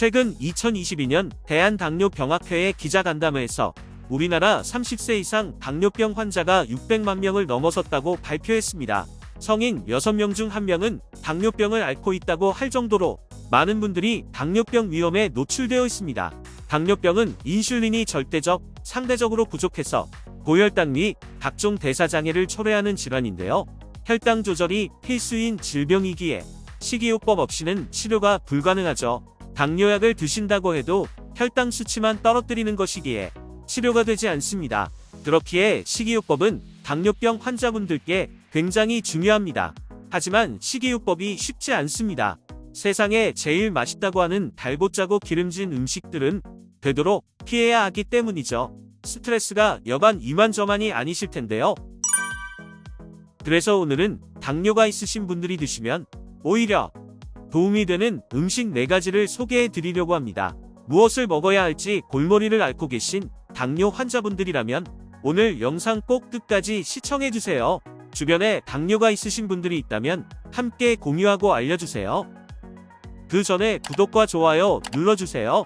최근 2022년 대한당뇨병학회의 기자간담회에서 우리나라 30세 이상 당뇨병 환자가 600만 명을 넘어섰다고 발표했습니다. 성인 6명 중 1명은 당뇨병을 앓고 있다고 할 정도로 많은 분들이 당뇨병 위험에 노출되어 있습니다. 당뇨병은 인슐린이 절대적, 상대적으로 부족해서 고혈당 및 각종 대사장애를 초래하는 질환인데요. 혈당 조절이 필수인 질병이기에 식이요법 없이는 치료가 불가능하죠. 당뇨약을 드신다고 해도 혈당 수치만 떨어뜨리는 것이기에 치료가 되지 않습니다. 그렇기에 식이요법은 당뇨병 환자분들께 굉장히 중요합니다. 하지만 식이요법이 쉽지 않습니다. 세상에 제일 맛있다고 하는 달고 짜고 기름진 음식들은 되도록 피해야 하기 때문이죠. 스트레스가 여간 이만저만이 아니실 텐데요. 그래서 오늘은 당뇨가 있으신 분들이 드시면 오히려 도움이 되는 음식 4가지를 소개해 드리려고 합니다. 무엇을 먹어야 할지 골머리를 앓고 계신 당뇨 환자분들이라면 오늘 영상 꼭 끝까지 시청해 주세요. 주변에 당뇨가 있으신 분들이 있다면 함께 공유하고 알려주세요. 그 전에 구독과 좋아요 눌러주세요.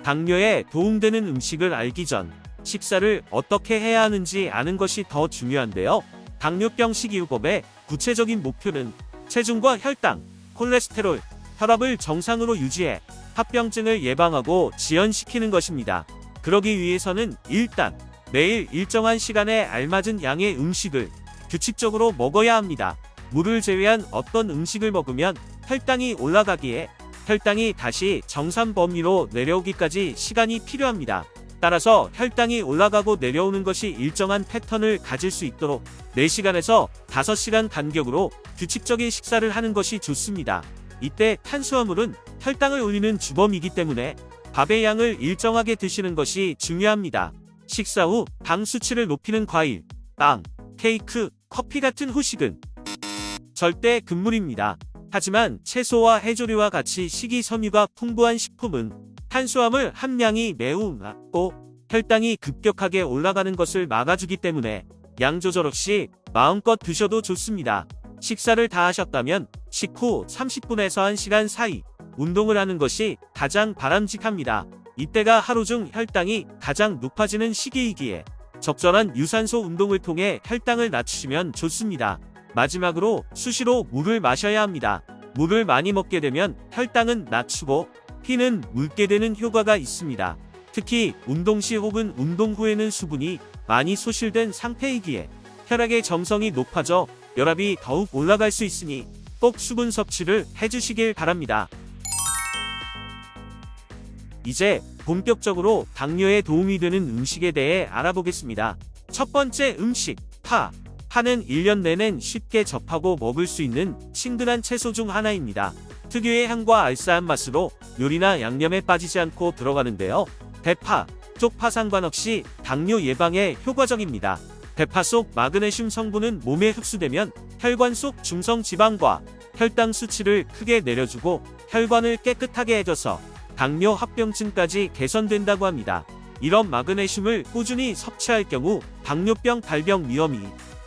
당뇨에 도움되는 음식을 알기 전 식사를 어떻게 해야 하는지 아는 것이 더 중요한데요. 당뇨병 식이요법의 구체적인 목표는 체중과 혈당, 콜레스테롤, 혈압을 정상으로 유지해 합병증을 예방하고 지연시키는 것입니다. 그러기 위해서는 일단 매일 일정한 시간에 알맞은 양의 음식을 규칙적으로 먹어야 합니다. 물을 제외한 어떤 음식을 먹으면 혈당이 올라가기에 혈당이 다시 정상 범위로 내려오기까지 시간이 필요합니다. 따라서 혈당이 올라가고 내려오는 것이 일정한 패턴을 가질 수 있도록 4시간에서 5시간 간격으로 규칙적인 식사를 하는 것이 좋습니다. 이때 탄수화물은 혈당을 올리는 주범이기 때문에 밥의 양을 일정하게 드시는 것이 중요합니다. 식사 후 당 수치를 높이는 과일, 빵, 케이크, 커피 같은 후식은 절대 금물입니다. 하지만 채소와 해조류와 같이 식이섬유가 풍부한 식품은 탄수화물 함량이 매우 낮고 혈당이 급격하게 올라가는 것을 막아주기 때문에 양 조절 없이 마음껏 드셔도 좋습니다. 식사를 다 하셨다면 식후 30분에서 1시간 사이 운동을 하는 것이 가장 바람직합니다. 이때가 하루 중 혈당이 가장 높아지는 시기이기에 적절한 유산소 운동을 통해 혈당을 낮추시면 좋습니다. 마지막으로 수시로 물을 마셔야 합니다. 물을 많이 먹게 되면 혈당은 낮추고 피는 묽게 되는 효과가 있습니다. 특히 운동 시 혹은 운동 후에는 수분이 많이 소실된 상태이기에 혈액의 점성이 높아져 혈압이 더욱 올라갈 수 있으니 꼭 수분 섭취를 해주시길 바랍니다. 이제 본격적으로 당뇨에 도움이 되는 음식에 대해 알아보겠습니다. 첫 번째 음식, 파. 파는 1년 내내 쉽게 접하고 먹을 수 있는 친근한 채소 중 하나입니다. 특유의 향과 알싸한 맛으로 요리나 양념에 빠지지 않고 들어가는데요. 대파, 쪽파 상관없이 당뇨 예방에 효과적입니다. 대파 속 마그네슘 성분은 몸에 흡수되면 혈관 속 중성 지방과 혈당 수치를 크게 내려주고 혈관을 깨끗하게 해줘서 당뇨 합병증까지 개선된다고 합니다. 이런 마그네슘을 꾸준히 섭취할 경우 당뇨병 발병 위험이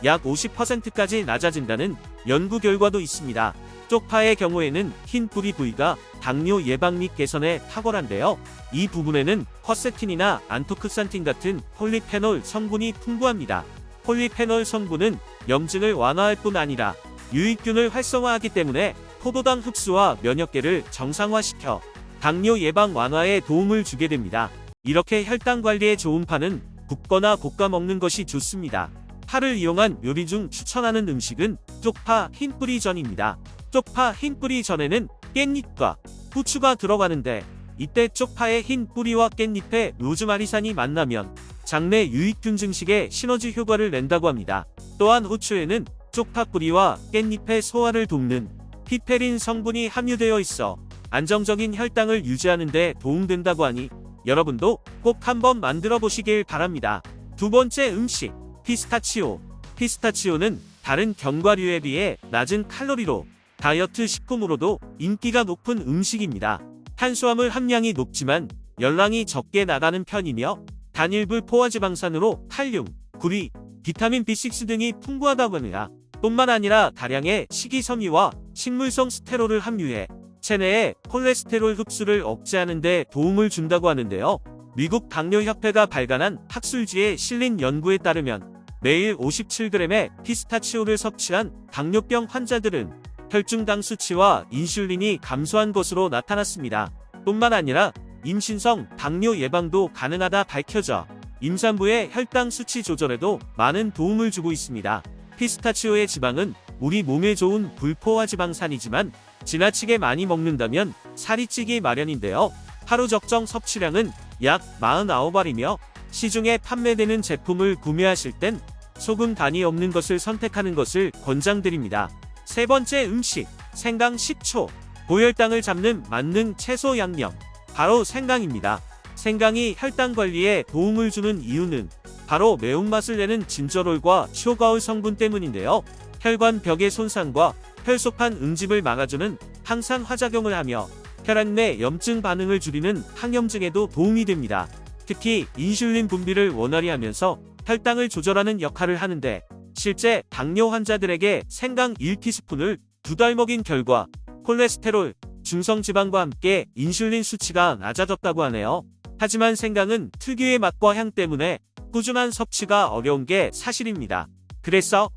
약 50%까지 낮아진다는 연구 결과도 있습니다. 쪽파의 경우에는 흰 뿌리 부위가 당뇨 예방 및 개선에 탁월한데요. 이 부분에는 쿼세틴이나 안토크산틴 같은 폴리페놀 성분이 풍부합니다. 폴리페놀 성분은 염증을 완화할 뿐 아니라 유익균을 활성화하기 때문에 포도당 흡수와 면역계를 정상화시켜 당뇨 예방 완화에 도움을 주게 됩니다. 이렇게 혈당 관리에 좋은 파는 굽거나 볶아 먹는 것이 좋습니다. 파를 이용한 요리 중 추천하는 음식은 쪽파 흰뿌리전입니다. 쪽파 흰뿌리전에는 깻잎과 후추가 들어가는데 이때 쪽파의 흰 뿌리와 깻잎의 로즈마리산이 만나면 장내 유익균 증식에 시너지 효과를 낸다고 합니다. 또한 후추에는 쪽파 뿌리와 깻잎의 소화를 돕는 피페린 성분이 함유되어 있어 안정적인 혈당을 유지하는 데 도움된다고 하니 여러분도 꼭 한번 만들어 보시길 바랍니다. 두 번째 음식, 피스타치오. 피스타치오는 다른 견과류에 비해 낮은 칼로리로 다이어트 식품으로도 인기가 높은 음식입니다. 탄수화물 함량이 높지만 열량이 적게 나가는 편이며 단일불 포화지방산으로 칼륨, 구리, 비타민 B6 등이 풍부하다고 합니다. 뿐만 아니라 다량의 식이섬유와 식물성 스테롤을 함유해 체내의 콜레스테롤 흡수를 억제하는 데 도움을 준다고 하는데요. 미국 당뇨협회가 발간한 학술지에 실린 연구에 따르면 매일 57g의 피스타치오를 섭취한 당뇨병 환자들은 혈중당 수치와 인슐린이 감소한 것으로 나타났습니다. 뿐만 아니라 임신성 당뇨 예방도 가능하다 밝혀져 임산부의 혈당 수치 조절에도 많은 도움을 주고 있습니다. 피스타치오의 지방은 우리 몸에 좋은 불포화 지방산이지만 지나치게 많이 먹는다면 살이 찌기 마련인데요. 하루 적정 섭취량은 약 49알이며 시중에 판매되는 제품을 구매하실 땐 소금 간이 없는 것을 선택하는 것을 권장드립니다. 세 번째 음식, 생강 식초. 고혈당을 잡는 만능 채소 양념, 바로 생강입니다. 생강이 혈당 관리에 도움을 주는 이유는 바로 매운맛을 내는 진저롤과 쇼가올 성분 때문인데요. 혈관 벽의 손상과 혈소판 응집을 막아주는 항산 화작용을 하며 혈안 내 염증 반응을 줄이는 항염증에도 도움이 됩니다. 특히 인슐린 분비를 원활히 하면서 혈당을 조절하는 역할을 하는데 실제 당뇨 환자들에게 생강 1티스푼을 2달 먹인 결과 콜레스테롤, 중성지방과 함께 인슐린 수치가 낮아졌다고 하네요. 하지만 생강은 특유의 맛과 향 때문에 꾸준한 섭취가 어려운 게 사실입니다. 그래서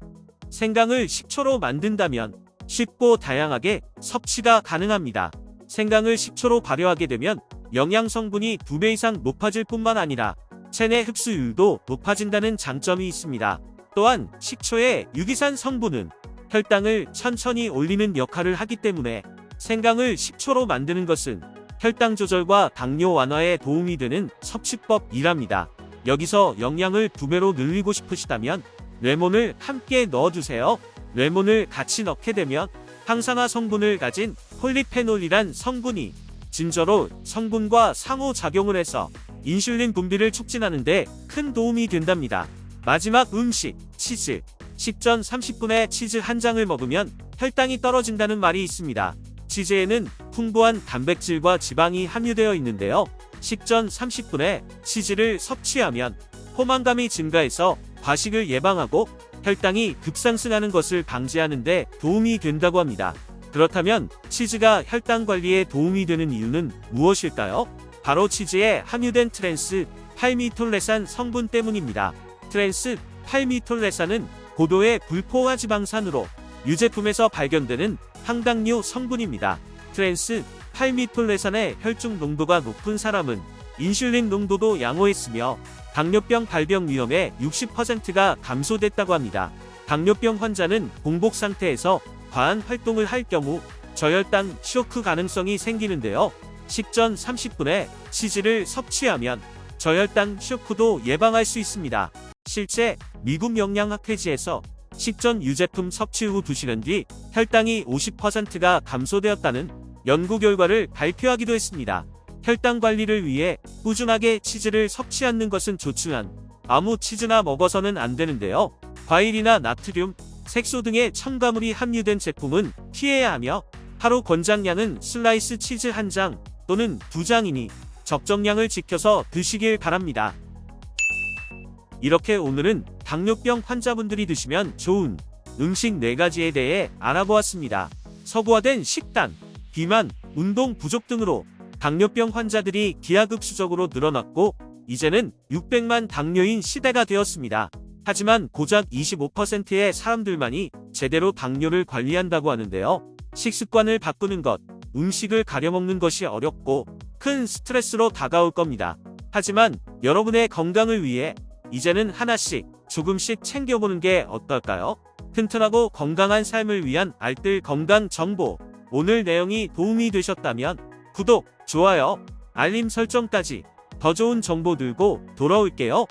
생강을 식초로 만든다면 쉽고 다양하게 섭취가 가능합니다. 생강을 식초로 발효하게 되면 영양 성분이 2배 이상 높아질 뿐만 아니라 체내 흡수율도 높아진다는 장점이 있습니다. 또한 식초의 유기산 성분은 혈당을 천천히 올리는 역할을 하기 때문에 생강을 식초로 만드는 것은 혈당 조절과 당뇨 완화에 도움이 되는 섭취법이랍니다. 여기서 영양을 2배로 늘리고 싶으시다면 레몬을 함께 넣어주세요. 레몬을 같이 넣게 되면 항산화 성분을 가진 폴리페놀이란 성분이 진저롤 성분과 상호작용을 해서 인슐린 분비를 촉진하는 데 큰 도움이 된답니다. 마지막 음식, 치즈. 식전 30분에 치즈 한 장을 먹으면 혈당이 떨어진다는 말이 있습니다. 치즈에는 풍부한 단백질과 지방이 함유되어 있는데요. 식전 30분에 치즈를 섭취하면 포만감이 증가해서 과식을 예방하고 혈당이 급상승하는 것을 방지하는 데 도움이 된다고 합니다. 그렇다면 치즈가 혈당 관리에 도움이 되는 이유는 무엇일까요? 바로 치즈에 함유된 트랜스 팔미톨레산 성분 때문입니다. 트랜스 팔미톨레산은 고도의 불포화 지방산으로 유제품에서 발견되는 항당류 성분입니다. 트랜스 팔미톨레산의 혈중 농도가 높은 사람은 인슐린 농도도 양호했으며 당뇨병 발병 위험의 60%가 감소됐다고 합니다. 당뇨병 환자는 공복 상태에서 과한 활동을 할 경우 저혈당 쇼크 가능성이 생기는데요. 식전 30분에 치즈를 섭취하면 저혈당 쇼크도 예방할 수 있습니다. 실제 미국 영양학회지에서 식전 유제품 섭취 후 2시간 뒤 혈당이 50%가 감소되었다는 연구 결과를 발표하기도 했습니다. 혈당 관리를 위해 꾸준하게 치즈를 섭취하는 것은 좋지만 아무 치즈나 먹어서는 안 되는데요. 과일이나 나트륨, 색소 등의 첨가물이 함유된 제품은 피해야 하며 하루 권장량은 슬라이스 치즈 1장 또는 2장이니 적정량을 지켜서 드시길 바랍니다. 이렇게 오늘은 당뇨병 환자분들이 드시면 좋은 음식 4가지에 대해 알아보았습니다. 서구화된 식단, 비만, 운동 부족 등으로 당뇨병 환자들이 기하급수적으로 늘어났고 이제는 600만 당뇨인 시대가 되었습니다. 하지만 고작 25%의 사람들만이 제대로 당뇨를 관리한다고 하는데요. 식습관을 바꾸는 것, 음식을 가려 먹는 것이 어렵고 큰 스트레스로 다가올 겁니다. 하지만 여러분의 건강을 위해 이제는 하나씩 조금씩 챙겨보는 게 어떨까요? 튼튼하고 건강한 삶을 위한 알뜰 건강 정보. 오늘 내용이 도움이 되셨다면 구독, 좋아요, 알림 설정까지 더 좋은 정보 들고 돌아올게요.